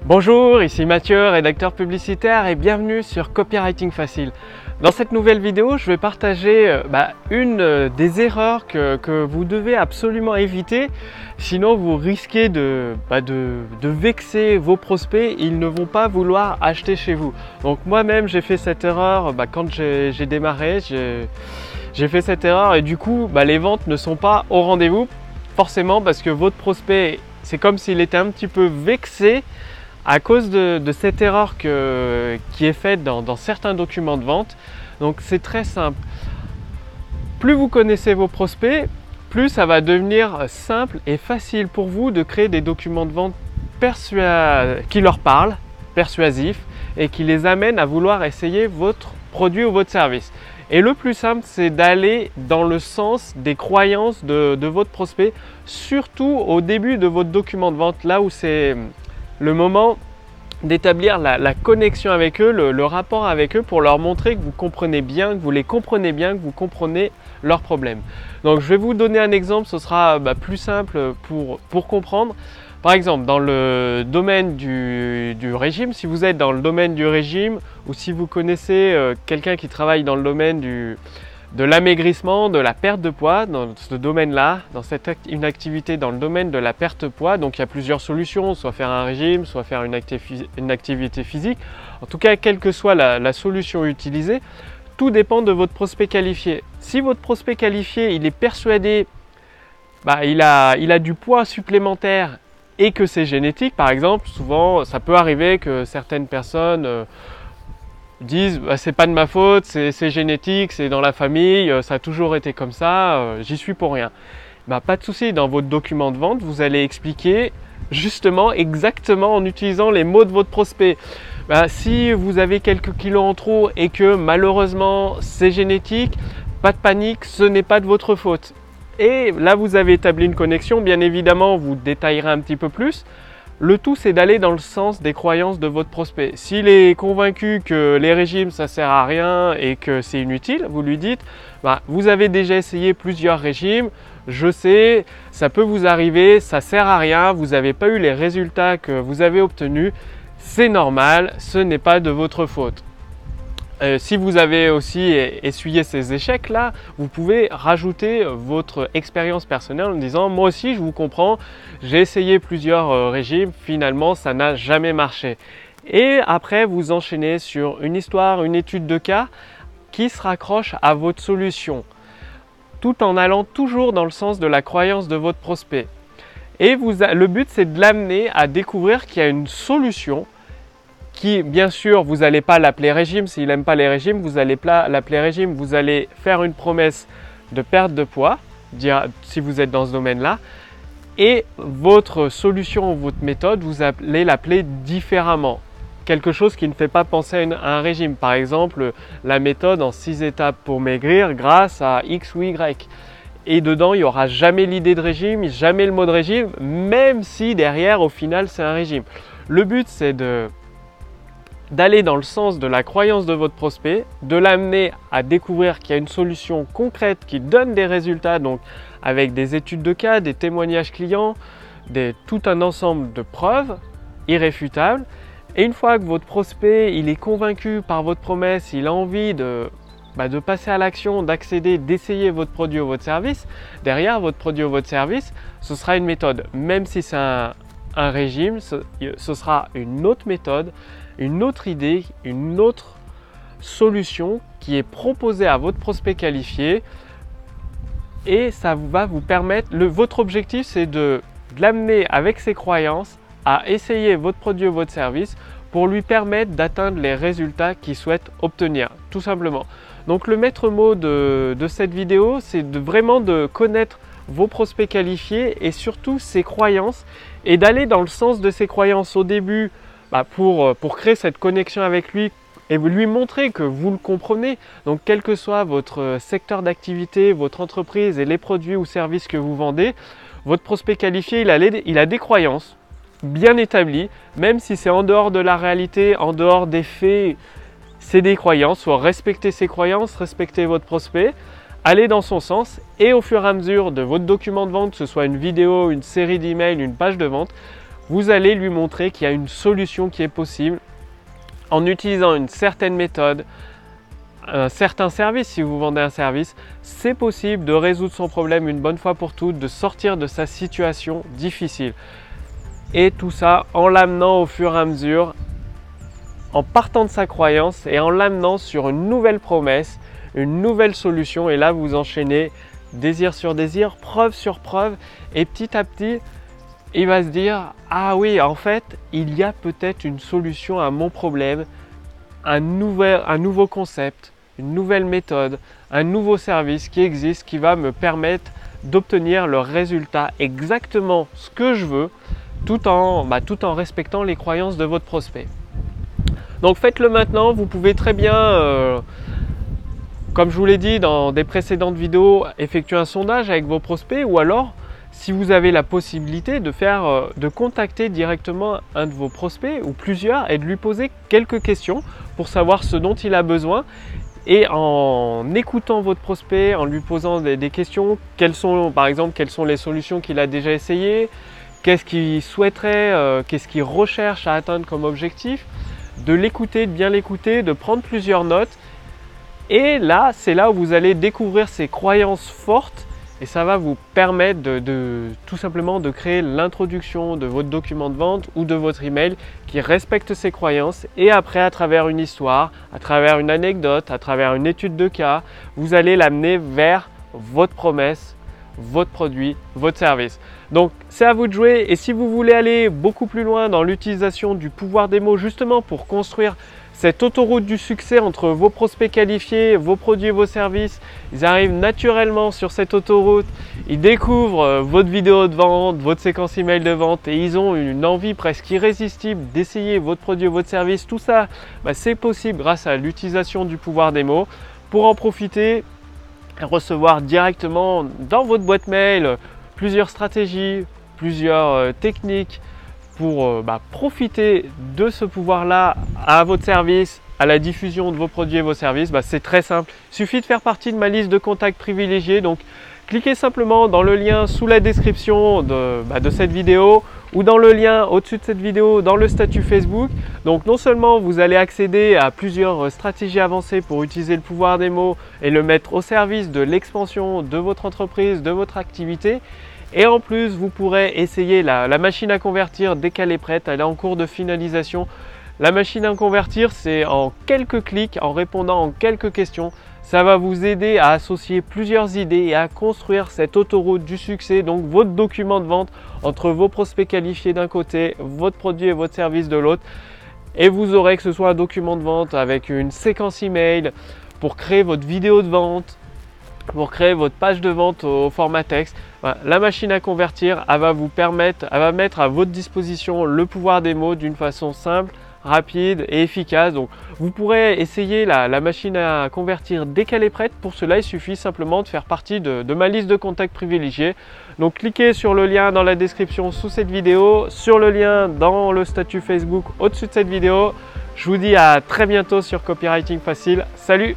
Bonjour, ici Mathieu, rédacteur publicitaire et bienvenue sur Copywriting Facile. Dans cette nouvelle vidéo, je vais partager une des erreurs que vous devez absolument éviter, sinon vous risquez de vexer vos prospects, ils ne vont pas vouloir acheter chez vous. Donc moi-même j'ai fait cette erreur quand j'ai démarré, j'ai fait cette erreur et du coup les ventes ne sont pas au rendez-vous, forcément parce que votre prospect, c'est comme s'il était un petit peu vexé à cause de cette erreur qui est faite dans certains documents de vente. Donc c'est très simple. Plus vous connaissez vos prospects, plus ça va devenir simple et facile pour vous de créer des documents de vente qui leur parlent, persuasifs et qui les amènent à vouloir essayer votre produit ou votre service. Et le plus simple, c'est d'aller dans le sens des croyances de votre prospect, surtout au début de votre document de vente, là où c'est le moment d'établir la connexion avec eux, le rapport avec eux pour leur montrer que vous comprenez bien, que vous les comprenez bien, que vous comprenez leurs problèmes. Donc je vais vous donner un exemple, ce sera plus simple pour comprendre. Par exemple, dans le domaine du régime, si vous êtes dans le domaine du régime ou si vous connaissez quelqu'un qui travaille dans le domaine de l'amaigrissement, de la perte de poids, dans ce domaine-là, une activité dans le domaine de la perte de poids, donc il y a plusieurs solutions, soit faire un régime, soit faire une activité physique. En tout cas, quelle que soit la solution utilisée, tout dépend de votre prospect qualifié. Si votre prospect qualifié, il est persuadé, il a du poids supplémentaire et que c'est génétique, par exemple, souvent ça peut arriver que certaines personnes disent c'est pas de ma faute, c'est génétique, c'est dans la famille, ça a toujours été comme ça, j'y suis pour rien. Pas de souci, dans votre document de vente, vous allez expliquer justement exactement en utilisant les mots de votre prospect. Si vous avez quelques kilos en trop et que malheureusement c'est génétique, pas de panique, ce n'est pas de votre faute. Et là vous avez établi une connexion, bien évidemment vous détaillerez un petit peu plus. Le tout, c'est d'aller dans le sens des croyances de votre prospect. S'il est convaincu que les régimes, ça sert à rien et que c'est inutile, vous lui dites vous avez déjà essayé plusieurs régimes, je sais, ça peut vous arriver, ça sert à rien, vous n'avez pas eu les résultats que vous avez obtenus, c'est normal, ce n'est pas de votre faute. Si vous avez aussi essuyé ces échecs-là, vous pouvez rajouter votre expérience personnelle en disant « Moi aussi, je vous comprends, j'ai essayé plusieurs régimes, finalement, ça n'a jamais marché. » Et après, vous enchaînez sur une histoire, une étude de cas qui se raccroche à votre solution, tout en allant toujours dans le sens de la croyance de votre prospect. Et le but, c'est de l'amener à découvrir qu'il y a une solution qui, bien sûr, vous n'allez pas l'appeler régime. S'il n'aime pas les régimes, vous n'allez pas l'appeler régime. Vous allez faire une promesse de perte de poids, si vous êtes dans ce domaine-là. Et votre solution ou votre méthode, vous allez l'appeler différemment. Quelque chose qui ne fait pas penser à un régime. Par exemple, la méthode en 6 étapes pour maigrir grâce à X ou Y. Et dedans, il n'y aura jamais l'idée de régime, jamais le mot de régime, même si derrière, au final, c'est un régime. Le but, c'est d'aller dans le sens de la croyance de votre prospect, de l'amener à découvrir qu'il y a une solution concrète qui donne des résultats, donc avec des études de cas, des témoignages clients, tout un ensemble de preuves irréfutables. Et une fois que votre prospect il est convaincu par votre promesse, il a envie de passer à l'action, d'accéder, d'essayer votre produit ou votre service, derrière votre produit ou votre service, ce sera une méthode. Même si c'est un régime, ce sera une autre méthode, une autre idée, une autre solution qui est proposée à votre prospect qualifié et ça va vous permettre, votre objectif c'est de l'amener avec ses croyances à essayer votre produit ou votre service pour lui permettre d'atteindre les résultats qu'il souhaite obtenir, tout simplement. Donc le maître mot de cette vidéo, c'est vraiment de connaître vos prospects qualifiés et surtout ses croyances et d'aller dans le sens de ses croyances au début pour créer cette connexion avec lui et lui montrer que vous le comprenez. Donc quel que soit votre secteur d'activité, votre entreprise et les produits ou services que vous vendez, votre prospect qualifié, il a des croyances bien établies, même si c'est en dehors de la réalité, en dehors des faits, c'est des croyances. Soit respectez ses croyances, respectez votre prospect, allez dans son sens et au fur et à mesure de votre document de vente, que ce soit une vidéo, une série d'emails, une page de vente, vous allez lui montrer qu'il y a une solution qui est possible en utilisant une certaine méthode, un certain service. Si vous vendez un service, c'est possible de résoudre son problème une bonne fois pour toutes, de sortir de sa situation difficile. Et tout ça en l'amenant au fur et à mesure, en partant de sa croyance et en l'amenant sur une nouvelle promesse, une nouvelle solution. Et là, vous enchaînez désir sur désir, preuve sur preuve, et petit à petit, il va se dire « Ah oui, en fait, il y a peut-être une solution à mon problème, un nouveau concept, une nouvelle méthode, un nouveau service qui existe, qui va me permettre d'obtenir le résultat exactement ce que je veux, tout en respectant les croyances de votre prospect. » Donc faites-le maintenant, vous pouvez très bien, comme je vous l'ai dit dans des précédentes vidéos, effectuer un sondage avec vos prospects, ou alors si vous avez la possibilité de contacter directement un de vos prospects ou plusieurs et de lui poser quelques questions pour savoir ce dont il a besoin. Et en écoutant votre prospect, en lui posant des questions, par exemple, quelles sont les solutions qu'il a déjà essayées, qu'est-ce qu'il souhaiterait, qu'est-ce qu'il recherche à atteindre comme objectif, de l'écouter, de bien l'écouter, de prendre plusieurs notes. Et là, c'est là où vous allez découvrir ses croyances fortes et ça va vous permettre tout simplement de créer l'introduction de votre document de vente ou de votre email qui respecte ses croyances. Et après, à travers une histoire, à travers une anecdote, à travers une étude de cas, vous allez l'amener vers votre promesse, votre produit, votre service. Donc c'est à vous de jouer, et si vous voulez aller beaucoup plus loin dans l'utilisation du pouvoir des mots justement pour construire cette autoroute du succès entre vos prospects qualifiés, vos produits et vos services, ils arrivent naturellement sur cette autoroute, ils découvrent votre vidéo de vente, votre séquence email de vente et ils ont une envie presque irrésistible d'essayer votre produit ou votre service. Tout ça, c'est possible grâce à l'utilisation du pouvoir des mots. Pour en profiter, recevoir directement dans votre boîte mail plusieurs stratégies, plusieurs techniques pour profiter de ce pouvoir-là à votre service, à la diffusion de vos produits et vos services. C'est très simple, il suffit de faire partie de ma liste de contacts privilégiés. Donc cliquez simplement dans le lien sous la description de cette vidéo ou dans le lien au-dessus de cette vidéo dans le statut Facebook. Donc non seulement vous allez accéder à plusieurs stratégies avancées pour utiliser le pouvoir des mots et le mettre au service de l'expansion de votre entreprise, de votre activité, et en plus vous pourrez essayer la machine à convertir dès qu'elle est prête, elle est en cours de finalisation. La machine à convertir, c'est en quelques clics, en répondant en quelques questions. Ça va vous aider à associer plusieurs idées et à construire cette autoroute du succès, donc votre document de vente entre vos prospects qualifiés d'un côté, votre produit et votre service de l'autre. Et vous aurez, que ce soit un document de vente avec une séquence email pour créer votre vidéo de vente, pour créer votre page de vente au format texte. Voilà, la machine à convertir, elle va mettre à votre disposition le pouvoir des mots d'une façon simple, rapide et efficace. Donc vous pourrez essayer la machine à convertir dès qu'elle est prête. Pour cela, il suffit simplement de faire partie de ma liste de contacts privilégiés. Donc cliquez sur le lien dans la description sous cette vidéo, sur le lien dans le statut Facebook au-dessus de cette vidéo. Je vous dis à très bientôt sur Copywriting Facile. Salut!